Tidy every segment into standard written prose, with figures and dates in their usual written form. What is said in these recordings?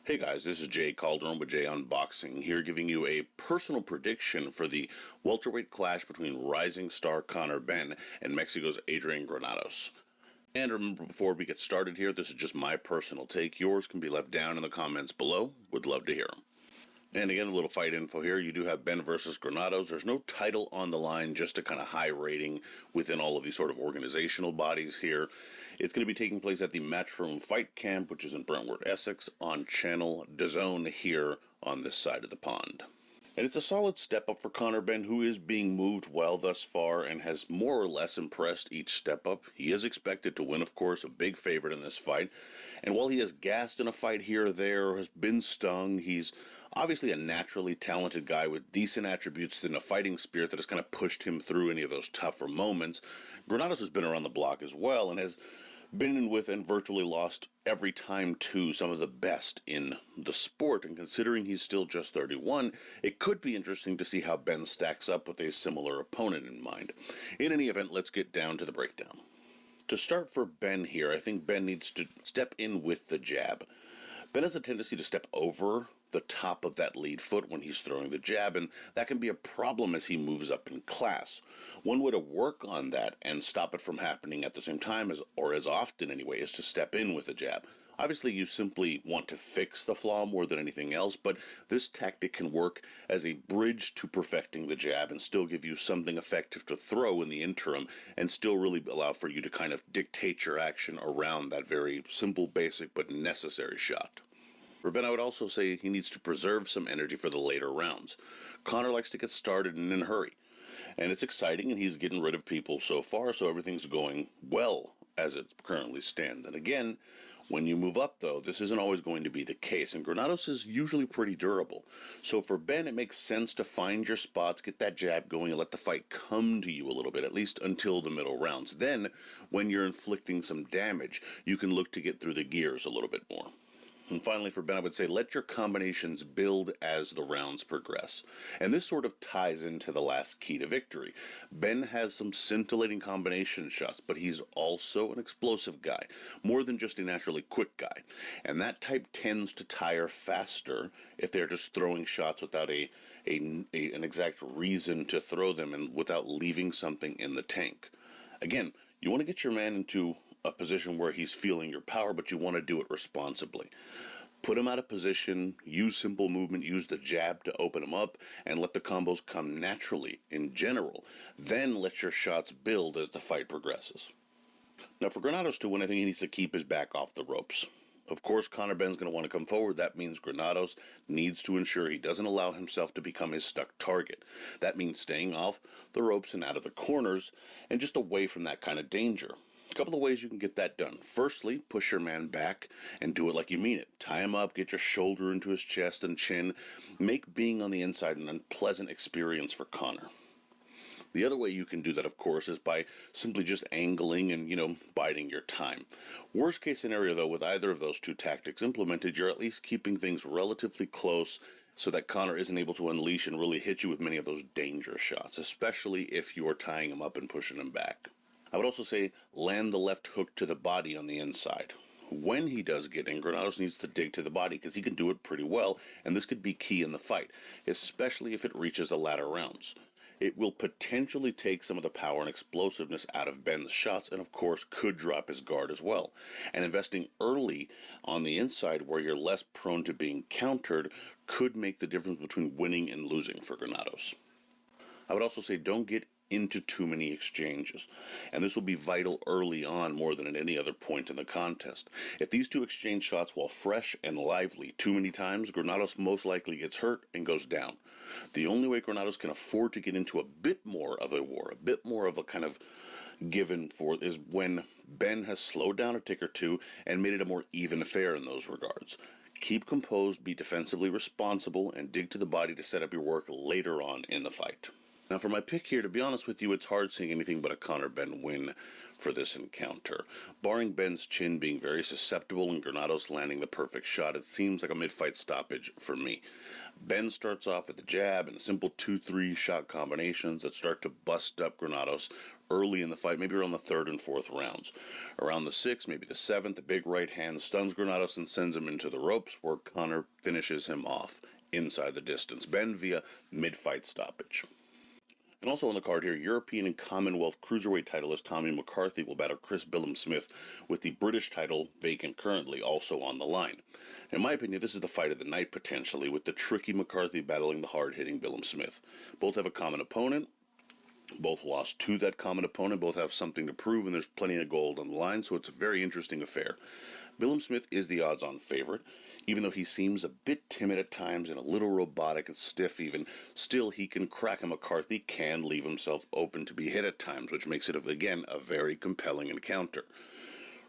Hey guys, this is Jay Calderon with Jay Unboxing here, giving you a personal prediction for the welterweight clash between rising star Conor Benn and Mexico's ADRIAN Granados. And remember, before we get started here, this is just my personal take. Yours can be left down in the comments below. Would love to hear them. And again, a little fight info here. You do have Benn versus Granados. There's no title on the line, just a kind of high rating within all of these sort of organizational bodies here. It's going to be taking place at the MATCHROOM Fight Camp, which is in Brentwood, Essex, on channel DAZN here on this side of the pond. And it's a solid step up for Conor Benn, who is being moved well thus far and has more or less impressed each step up. He is expected to win, of course, a big favorite in this fight. And while he has gassed in a fight here or there, has been stung, he's obviously a naturally talented guy with decent attributes and a fighting spirit that has kind of pushed him through any of those tougher moments. Granados has been around the block as well and has been in with and virtually lost every time to some of the best in the sport, and considering he's still just 31, it could be interesting to see how Benn stacks up with a similar opponent in mind. In any event, let's get down to the breakdown. To start for Benn here, I think Benn needs to step in with the jab. Benn has a tendency to step over the top of that lead foot when he's throwing the jab, and that can be a problem as he moves up in class. One way to work on that and stop it from happening at the same time, or as often anyway, is to step in with the jab. Obviously, you simply want to fix the flaw more than anything else, but this tactic can work as a bridge to perfecting the jab and still give you something effective to throw in the interim and still really allow for you to kind of dictate your action around that very simple, basic, but necessary shot. For Benn, I would also say he needs to preserve some energy for the later rounds. Conor likes to get started in a hurry, and it's exciting, and he's getting rid of people so far, so everything's going well as it currently stands. And again, when you move up, though, this isn't always going to be the case, and Granados is usually pretty durable. So for Benn, it makes sense to find your spots, get that jab going, and let the fight come to you a little bit, at least until the middle rounds. Then, when you're inflicting some damage, you can look to get through the gears a little bit more. And finally, for Benn, I would say let your combinations build as the rounds progress. And this sort of ties into the last key to victory. Benn has some scintillating combination shots, but he's also an explosive guy, more than just a naturally quick guy. And that type tends to tire faster if they're just throwing shots without an exact reason to throw them and without leaving something in the tank. Again, you want to get your man into a position where he's feeling your power, but you want to do it responsibly. Put him out of position, use simple movement, use the jab to open him up, and let the combos come naturally in general. Then let your shots build as the fight progresses. Now, for Granados to win, I think he needs to keep his back off the ropes. Of course, Conor Benn's going to want to come forward. That means Granados needs to ensure he doesn't allow himself to become his stuck target. That means staying off the ropes and out of the corners and just away from that kind of danger. A couple of ways you can get that done. Firstly, push your man back and do it like you mean it. Tie him up, get your shoulder into his chest and chin. Make being on the inside an unpleasant experience for Conor. The other way you can do that, of course, is by simply just angling and, biding your time. Worst case scenario, though, with either of those two tactics implemented, you're at least keeping things relatively close so that Conor isn't able to unleash and really hit you with many of those danger shots, especially if you're tying him up and pushing him back. I would also say land the left hook to the body on the inside. When he does get in, Granados needs to dig to the body because he can do it pretty well, and this could be key in the fight, especially if it reaches the latter rounds. It will potentially take some of the power and explosiveness out of Benn's shots, and of course could drop his guard as well. And investing early on the inside where you're less prone to being countered could make the difference between winning and losing for Granados. I would also say don't get into too many exchanges, and this will be vital early on more than at any other point in the contest. If these two exchange shots while fresh and lively too many times, Granados most likely gets hurt and goes down. The only way Granados can afford to get into a bit more of a war, a bit more of a kind of given for, is when Benn has slowed down a tick or two and made it a more even affair in those regards. Keep composed, be defensively responsible, and dig to the body to set up your work later on in the fight. Now for my pick here, to be honest with you, it's hard seeing anything but a Conor Benn win for this encounter. Barring Benn's chin being very susceptible and Granados landing the perfect shot, it seems like a mid-fight stoppage for me. Benn starts off with the jab and simple 2-3 shot combinations that start to bust up Granados early in the fight, maybe around the 3rd and 4th rounds. Around the 6th, maybe the 7th, a big right hand stuns Granados and sends him into the ropes, where Conor finishes him off inside the distance. Benn via mid-fight stoppage. And also on the card here, European and Commonwealth Cruiserweight titleist Tommy McCarthy will battle Chris Billam-Smith, with the British title vacant currently also on the line. In my opinion, this is the fight of the night potentially, with the tricky McCarthy battling the hard-hitting Billam-Smith. Both have a common opponent. Both lost to that common opponent. Both have something to prove, and there's plenty of gold on the line, so it's a very interesting affair. Billam-Smith is the odds-on favorite. Even though he seems a bit timid at times and a little robotic and stiff even, still he can crack, and McCarthy can leave himself open to be hit at times, which makes it, again, a very compelling encounter.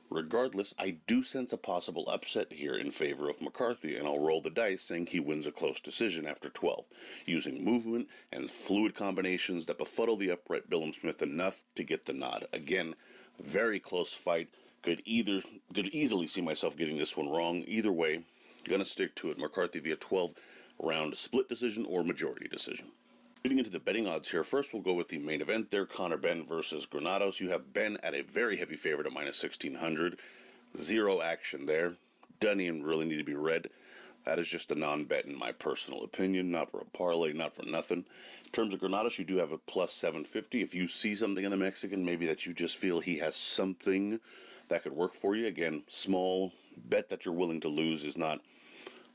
Regardless, I do sense a possible upset here in favor of McCarthy, and I'll roll the dice saying he wins a close decision after 12, using movement and fluid combinations that befuddle the upright Billam-Smith enough to get the nod. Again, very close fight. Could easily see myself getting this one wrong. Either way, gonna stick to it. McCarthy via 12-round split decision or majority decision. Getting into the betting odds here, first we'll go with the main event there, Conor Benn versus Granados. You have Benn at a very heavy favorite at minus 1,600. Zero action there. Doesn't even really need to be read. That is just a non-bet in my personal opinion, not for a parlay, not for nothing. In terms of Granados, you do have a plus 750. If you see something in the Mexican, maybe that you just feel he has something that could work for you. Again, small bet that you're willing to lose is not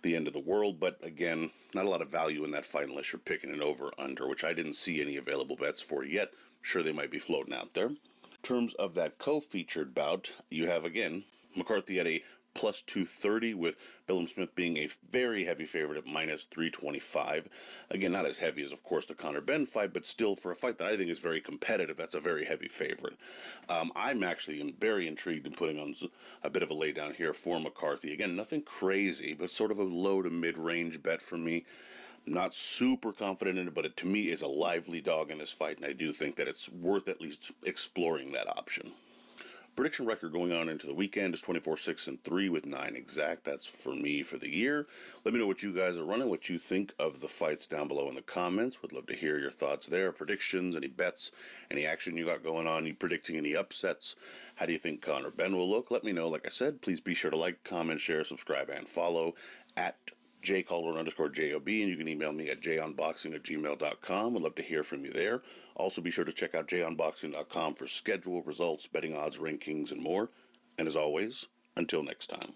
the end of the world, but again, not a lot of value in that fight unless you're picking it over under, which I didn't see any available bets for yet. I'm sure they might be floating out there. In terms of that co-featured bout, you have again McCarthy at a plus 230, with Billam-Smith being a very heavy favorite at minus 325. Again, not as heavy as, of course, the Conor Benn fight, but still for a fight that I think is very competitive, that's a very heavy favorite. I'm actually very intrigued in putting on a bit of a laydown here for McCarthy. Again, nothing crazy, but sort of a low to mid-range bet for me. Not super confident in it, but it to me is a lively dog in this fight, and I do think that it's worth at least exploring that option. Prediction record going on into the weekend is 24-6-3 with 9 exact. That's for me for the year. Let me know what you guys are running, what you think of the fights down below in the comments. Would love to hear your thoughts there. Predictions, any bets, any action you got going on, you predicting any upsets. How do you think Conor Benn will look? Let me know. Like I said, please be sure to like, comment, share, subscribe, and follow at jcaldwell_JOB, and you can email me at junboxing@gmail.com. I'd love to hear from you there. Also, be sure to check out junboxing.com for schedule, results, betting odds, rankings, and more. And as always, until next time.